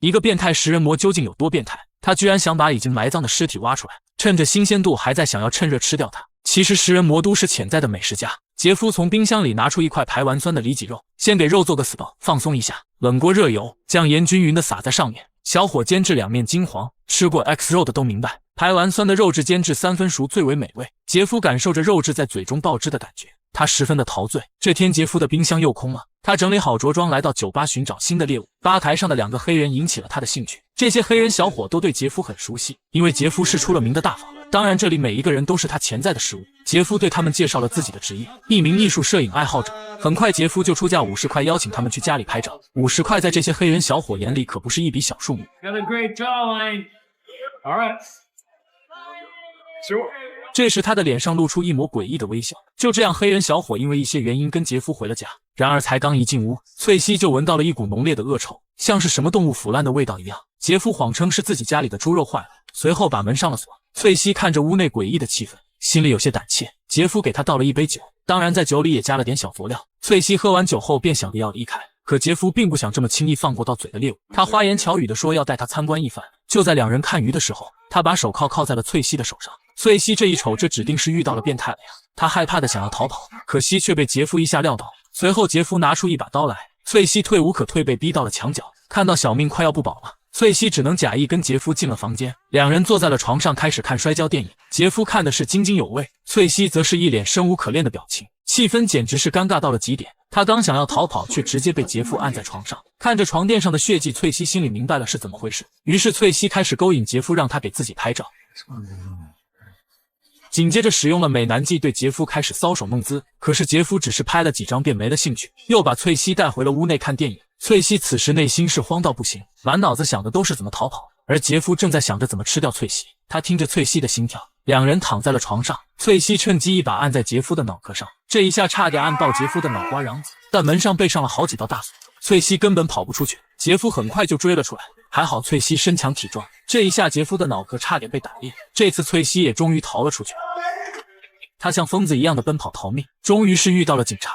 一个变态食人魔究竟有多变态？他居然想把已经埋葬的尸体挖出来，趁着新鲜度还在，想要趁热吃掉它。其实食人魔都是潜在的美食家。杰夫从冰箱里拿出一块排完酸的里脊肉，先给肉做个 SPA， 放松一下。冷锅热油，将盐均匀的撒在上面，小火煎至两面金黄。吃过 X 肉的都明白，排完酸的肉质煎至3分熟最为美味。杰夫感受着肉质在嘴中爆汁的感觉，他十分的陶醉。这天杰夫的冰箱又空了，他整理好着装来到酒吧寻找新的猎物。吧台上的2个黑人引起了他的兴趣，这些黑人小伙都对杰夫很熟悉，因为杰夫是出了名的大方。当然这里每一个人都是他潜在的食物。杰夫对他们介绍了自己的职业，一名艺术摄影爱好者。很快杰夫就出价50块邀请他们去家里拍照。50块在这些黑人小伙眼里可不是一笔小数目。这时他的脸上露出一抹诡异的微笑。就这样黑人小伙因为一些原因跟杰夫回了家。然而才刚一进屋，翠西就闻到了一股浓烈的恶臭，像是什么动物腐烂的味道一样。杰夫谎称是自己家里的猪肉坏了，随后把门上了锁。翠西看着屋内诡异的气氛，心里有些胆怯。杰夫给她倒了一杯酒，当然在酒里也加了点小佐料。翠西喝完酒后便想着要离开，可杰夫并不想这么轻易放过到嘴的猎物，他花言巧语地说要带她参观一番。就在2人看鱼的时候，他把手铐铐在了翠西的手上。翠西这一瞅，这指定是遇到了变态了呀！他害怕的想要逃跑，可惜却被杰夫一下撂倒。随后杰夫拿出一把刀来，翠西退无可退，被逼到了墙角。看到小命快要不保了，翠西只能假意跟杰夫进了房间。2人坐在了床上开始看摔跤电影。杰夫看的是津津有味，翠西则是一脸生无可恋的表情，气氛简直是尴尬到了极点。他刚想要逃跑，却直接被杰夫按在床上。看着床垫上的血迹，翠西心里明白了是怎么回事。于是翠西开始勾引杰夫，让他给自己拍照。紧接着使用了美男计，对杰夫开始搔首弄姿。可是杰夫只是拍了几张便没了兴趣，又把翠西带回了屋内看电影。翠西此时内心是慌到不行，满脑子想的都是怎么逃跑，而杰夫正在想着怎么吃掉翠西。他听着翠西的心跳，2人躺在了床上，翠西趁机一把按在杰夫的脑壳上，这一下差点按爆杰夫的脑瓜瓤子，但门上被上了好几道大锁，翠西根本跑不出去。杰夫很快就追了出来，还好翠西身强体壮，这一下杰夫的脑壳差点被打裂。这次翠西也终于逃了出去，他像疯子一样的奔跑逃命，终于是遇到了警察。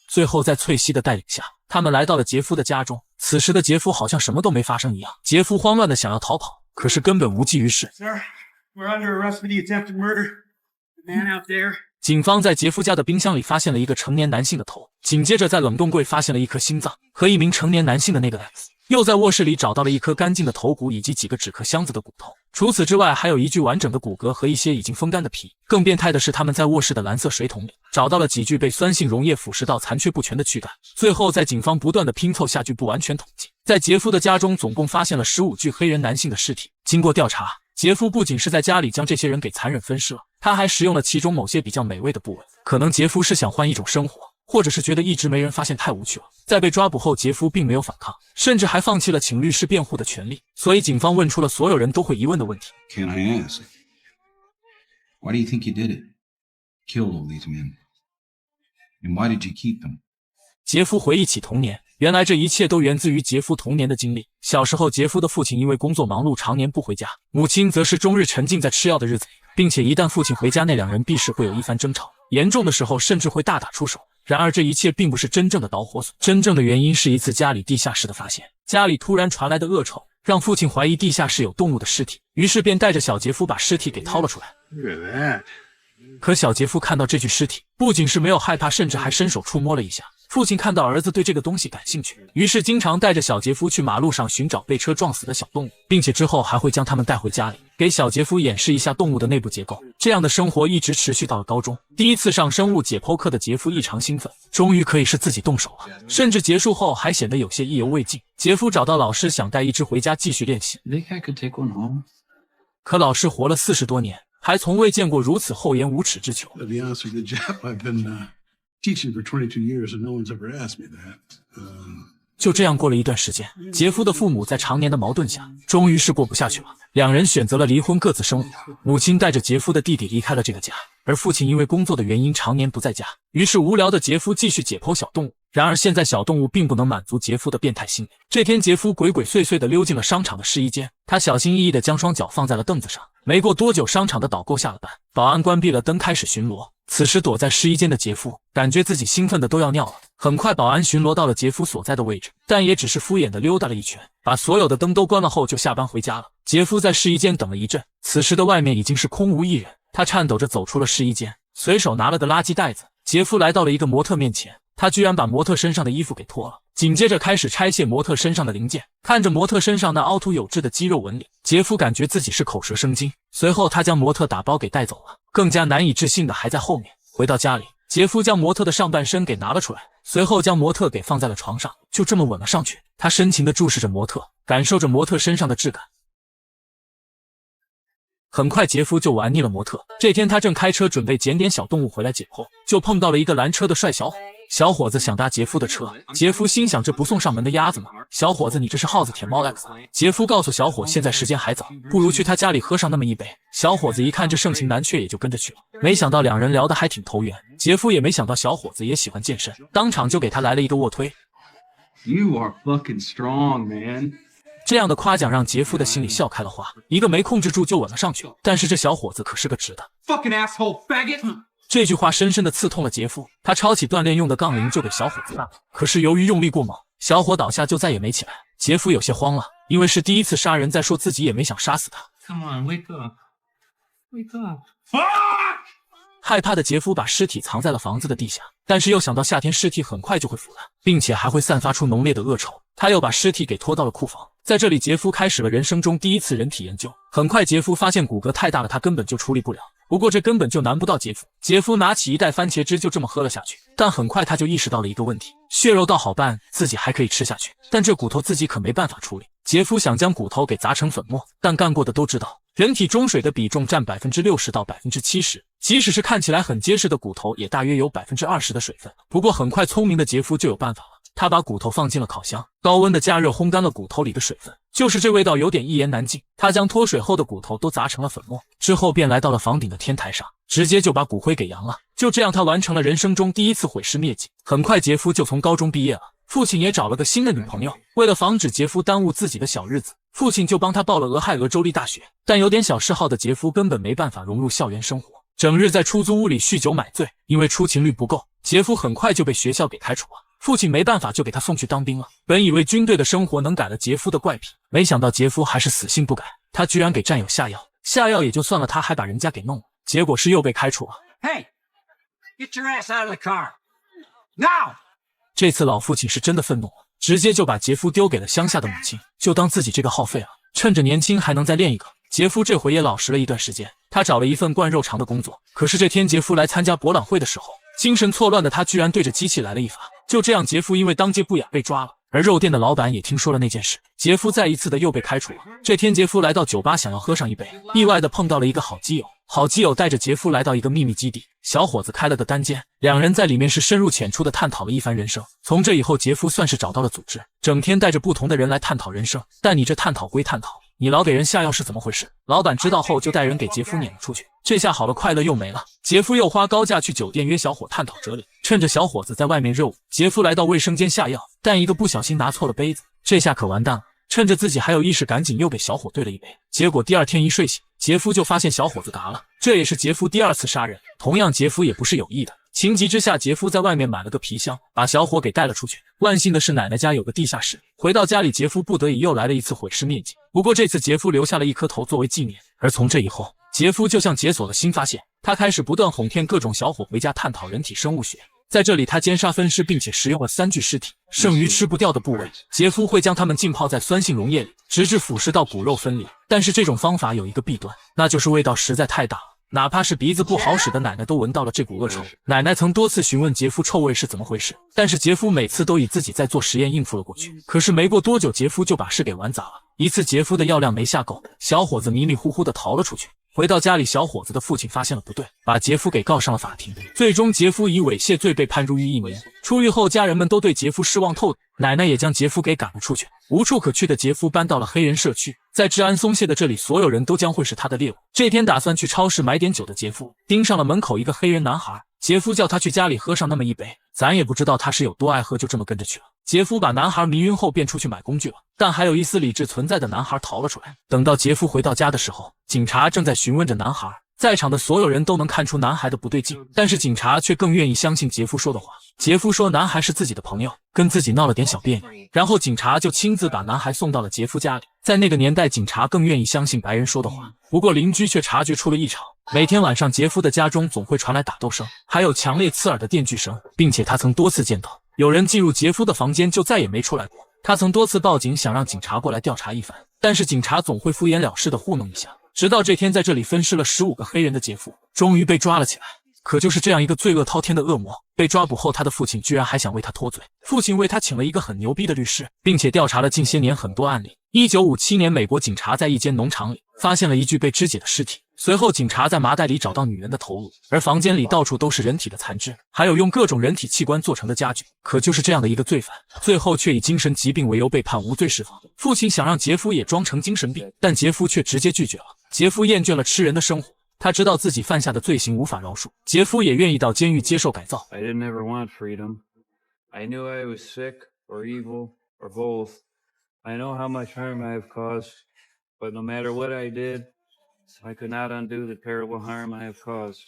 最后在翠西的带领下，他们来到了杰夫的家中。此时的杰夫好像什么都没发生一样。杰夫慌乱的想要逃跑，可是根本无济于事。警方在杰夫家的冰箱里发现了一个成年男性的头，紧接着在冷冻柜发现了一颗心脏和一名成年男性的那个 X， 又在卧室里找到了一颗干净的头骨以及几个纸壳箱子的骨头。除此之外，还有一具完整的骨骼和一些已经风干的皮。更变态的是，他们在卧室的蓝色水桶里找到了几具被酸性溶液腐蚀到残缺不全的躯干。最后在警方不断的拼凑下据不完全统计，在杰夫的家中总共发现了15具黑人男性的尸体。经过调查，杰夫不仅是在家里将这些人给残忍分尸了，他还食用了其中某些比较美味的部位。可能杰夫是想换一种生活，或者是觉得一直没人发现太无趣了。在被抓捕后，杰夫并没有反抗，甚至还放弃了请律师辩护的权利。所以警方问出了所有人都会疑问的问题。 Can I ask, why do you think you did it? Killed all these men. And why did you keep them? 杰夫回忆起童年，原来这一切都源自于杰夫童年的经历。小时候，杰夫的父亲因为工作忙碌，常年不回家，母亲则是终日沉浸在吃药的日子里，并且一旦父亲回家，那2人必是会有一番争吵，严重的时候甚至会大打出手。然而这一切并不是真正的导火索，真正的原因是一次家里地下室的发现。家里突然传来的恶臭让父亲怀疑地下室有动物的尸体，于是便带着小杰夫把尸体给掏了出来。可小杰夫看到这具尸体，不仅是没有害怕，甚至还伸手触摸了一下。父亲看到儿子对这个东西感兴趣，于是经常带着小杰夫去马路上寻找被车撞死的小动物，并且之后还会将它们带回家里，给小杰夫演示一下动物的内部结构。这样的生活一直持续到了高中。第一次上生物解剖课的杰夫异常兴奋，终于可以是自己动手了，甚至结束后还显得有些意犹未尽。杰夫找到老师，想带一只回家继续练习，可老师活了40多年，还从未见过如此厚颜无耻之囚。Teaching for 22 years and no one's ever asked me that. 就这样过了一段时间，杰夫的父母在常年的矛盾下，终于是过不下去了，2人选择了离婚，各自生活。母亲带着杰夫的弟弟离开了这个家，而父亲因为工作的原因常年不在家，于是无聊的杰夫继续解剖小动物。然而现在小动物并不能满足杰夫的变态心理。这天杰夫鬼鬼祟祟地溜进了商场的试衣间，他小心翼翼地将双脚放在了凳子上。没过多久，商场的导购下了班，保安关闭了灯，开始巡逻。此时躲在试衣间的杰夫感觉自己兴奋的都要尿了。很快保安巡逻到了杰夫所在的位置，但也只是敷衍的溜达了一圈，把所有的灯都关了后就下班回家了。杰夫在试衣间等了一阵，此时的外面已经是空无一人，他颤抖着走出了试衣间，随手拿了个垃圾袋子。杰夫来到了一个模特面前，他居然把模特身上的衣服给脱了，紧接着开始拆卸模特身上的零件。看着模特身上那凹凸有致的肌肉纹理，杰夫感觉自己是口舌生津。随后他将模特打包给带走了，更加难以置信的还在后面。回到家里，杰夫将模特的上半身给拿了出来，随后将模特给放在了床上，就这么吻了上去。他深情地注视着模特，感受着模特身上的质感。很快杰夫就玩腻了模特。这天他正开车准备捡点小动物回来解剖，就碰到了一个拦车的帅小伙。小伙子想搭杰夫的车，杰夫心想这不送上门的鸭子吗？小伙子，你这是耗子舔猫 X 啊。杰夫告诉小伙现在时间还早，不如去他家里喝上那么一杯。小伙子一看这盛情难却，也就跟着去了。没想到两人聊得还挺投缘，杰夫也没想到小伙子也喜欢健身，当场就给他来了一个卧推。 You are fucking strong, man. 这样的夸奖让杰夫的心里笑开了花，一个没控制住就吻了上去。但是这小伙子可是个直的。 Fucking asshole faggot. 这句话深深地刺痛了杰夫，他抄起锻炼用的杠铃就给小伙子干了。可是由于用力过猛，小伙倒下就再也没起来。杰夫有些慌了，因为是第一次杀人，再说自己也没想杀死他。 Come on, wake up. Wake up. 害怕的杰夫把尸体藏在了房子的地下，但是又想到夏天尸体很快就会腐烂，并且还会散发出浓烈的恶臭，他又把尸体给拖到了库房。在这里，杰夫开始了人生中第一次人体研究。很快，杰夫发现骨骼太大了，他根本就处理不了。不过这根本就难不到杰夫。杰夫拿起一袋番茄汁就这么喝了下去，但很快他就意识到了一个问题：血肉倒好办，自己还可以吃下去，但这骨头自己可没办法处理。杰夫想将骨头给砸成粉末，但干过的都知道，人体中水的比重占 60%到 70%， 即使是看起来很结实的骨头，也大约有 20% 的水分。不过很快，聪明的杰夫就有办法了。他把骨头放进了烤箱，高温的加热烘干了骨头里的水分，就是这味道有点一言难尽。他将脱水后的骨头都砸成了粉末，之后便来到了房顶的天台上，直接就把骨灰给扬了。就这样，他完成了人生中第一次毁尸灭迹。很快，杰夫就从高中毕业了，父亲也找了个新的女朋友。为了防止杰夫耽误自己的小日子，父亲就帮他报了俄亥俄州立大学。但有点小嗜好的杰夫根本没办法融入校园生活，整日在出租屋里酗酒买醉。因为出勤率不够，杰夫很快就被学校给开除了。父亲没办法，就给他送去当兵了。本以为军队的生活能改了杰夫的怪癖，没想到杰夫还是死性不改，他居然给战友下药。下药也就算了，他还把人家给弄了，结果是又被开除了。 Hey, get your ass out of the car. Now! 这次老父亲是真的愤怒了，直接就把杰夫丢给了乡下的母亲，就当自己这个耗废了，趁着年轻还能再练一个。杰夫这回也老实了一段时间，他找了一份灌肉肠的工作。可是这天杰夫来参加博览会的时候，精神错乱的他居然对着机器来了一发。就这样，杰夫因为当街不雅被抓了。而肉店的老板也听说了那件事，杰夫再一次的又被开除了。这天，杰夫来到酒吧想要喝上一杯，意外的碰到了一个好基友。好基友带着杰夫来到一个秘密基地，小伙子开了个单间，两人在里面是深入浅出的探讨了一番人生。从这以后，杰夫算是找到了组织，整天带着不同的人来探讨人生。但你这探讨归探讨，你老给人下药是怎么回事？老板知道后就带人给杰夫撵了出去。这下好了，快乐又没了。杰夫又花高价去酒店约小伙探讨哲理，趁着小伙子在外面热舞，杰夫来到卫生间下药，但一个不小心拿错了杯子，这下可完蛋了。趁着自己还有意识，赶紧又给小伙兑了一杯。结果第二天一睡醒，杰夫就发现小伙子嘎了，这也是杰夫第二次杀人。同样，杰夫也不是有意的。情急之下，杰夫在外面买了个皮箱，把小伙给带了出去。万幸的是，奶奶家有个地下室。回到家里，杰夫不得已又来了一次毁尸灭迹。不过这次杰夫留下了一颗头作为纪念。而从这以后，杰夫就像解锁了新发现，他开始不断哄骗各种小伙回家探讨人体生物学。在这里，他奸杀分尸，并且食用了3具尸体，剩余吃不掉的部位，杰夫会将它们浸泡在酸性溶液里，直至腐蚀到骨肉分离。但是这种方法有一个弊端，那就是味道实在太大了。哪怕是鼻子不好使的奶奶都闻到了这股恶臭。奶奶曾多次询问杰夫臭味是怎么回事，但是杰夫每次都以自己在做实验应付了过去。可是没过多久，杰夫就把事给玩砸了。一次，杰夫的药量没下够，小伙子迷迷糊糊的逃了出去。回到家里，小伙子的父亲发现了不对，把杰夫给告上了法庭。最终，杰夫以猥亵罪被判入狱1年。出狱后，家人们都对杰夫失望透顶，奶奶也将杰夫给赶了出去。无处可去的杰夫搬到了黑人社区，在治安松懈的这里，所有人都将会是他的猎物。这天，打算去超市买点酒的杰夫盯上了门口一个黑人男孩。杰夫叫他去家里喝上那么一杯，咱也不知道他是有多爱喝，就这么跟着去了。杰夫把男孩迷晕后，便出去买工具了。但还有一丝理智存在的男孩逃了出来。等到杰夫回到家的时候，警察正在询问着男孩。在场的所有人都能看出男孩的不对劲，但是警察却更愿意相信杰夫说的话。杰夫说男孩是自己的朋友，跟自己闹了点小别扭，然后警察就亲自把男孩送到了杰夫家里。在那个年代，警察更愿意相信白人说的话。不过邻居却察觉出了异常，每天晚上杰夫的家中总会传来打斗声，还有强烈刺耳的电锯声，并且他曾多次见到有人进入杰夫的房间就再也没出来过。他曾多次报警，想让警察过来调查一番，但是警察总会敷衍了事的糊弄一下。直到这天，在这里分尸了15个黑人的杰夫终于被抓了起来。可就是这样一个罪恶滔天的恶魔，被抓捕后，他的父亲居然还想为他脱罪。父亲为他请了一个很牛逼的律师，并且调查了近些年很多案例。1957年，美国警察在一间农场里发现了一具被肢解的尸体，随后警察在麻袋里找到女人的头颅，而房间里到处都是人体的残肢，还有用各种人体器官做成的家具。可就是这样的一个罪犯，最后却以精神疾病为由被判无罪释放。父亲想让杰夫也装成精神病，但杰夫却直接拒绝了。杰夫厌倦了吃人的生活，他知道自己犯下的罪行无法饶恕，杰夫也愿意到监狱接受改造。 I didn't ever want freedom. I knew I was sick or evil or both. I know how much harm I have caused, but no matter what I did, I could not undo the terrible harm I have caused.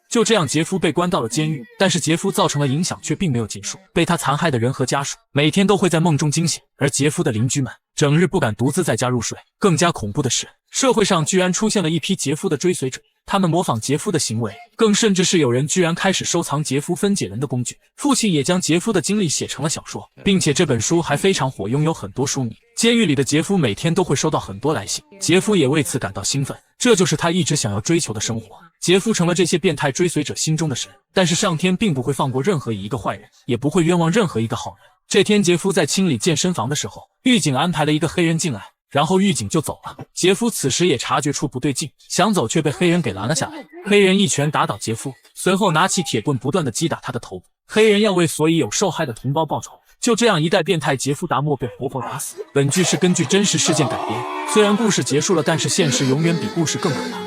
就这样，杰夫被关到了监狱，但是杰夫造成了影响却并没有结束。被他残害的人和家属每天都会在梦中惊醒，而杰夫的邻居们整日不敢独自在家入睡。更加恐怖的是，社会上居然出现了一批杰夫的追随者，他们模仿杰夫的行为，更甚至是有人居然开始收藏杰夫分解人的工具。父亲也将杰夫的经历写成了小说，并且这本书还非常火，拥有很多书迷。监狱里的杰夫每天都会收到很多来信，杰夫也为此感到兴奋，这就是他一直想要追求的生活。杰夫成了这些变态追随者心中的神，但是上天并不会放过任何一个坏人，也不会冤枉任何一个好人。这天，杰夫在清理健身房的时候，狱警安排了一个黑人进来，然后狱警就走了。杰夫此时也察觉出不对劲，想走却被黑人给拦了下来。黑人一拳打倒杰夫，随后拿起铁棍不断地击打他的头部。黑人要为所有受害的同胞报仇。就这样，一代变态杰夫达莫被活活打死。本剧是根据真实事件改编，虽然故事结束了，但是现实永远比故事更可怕。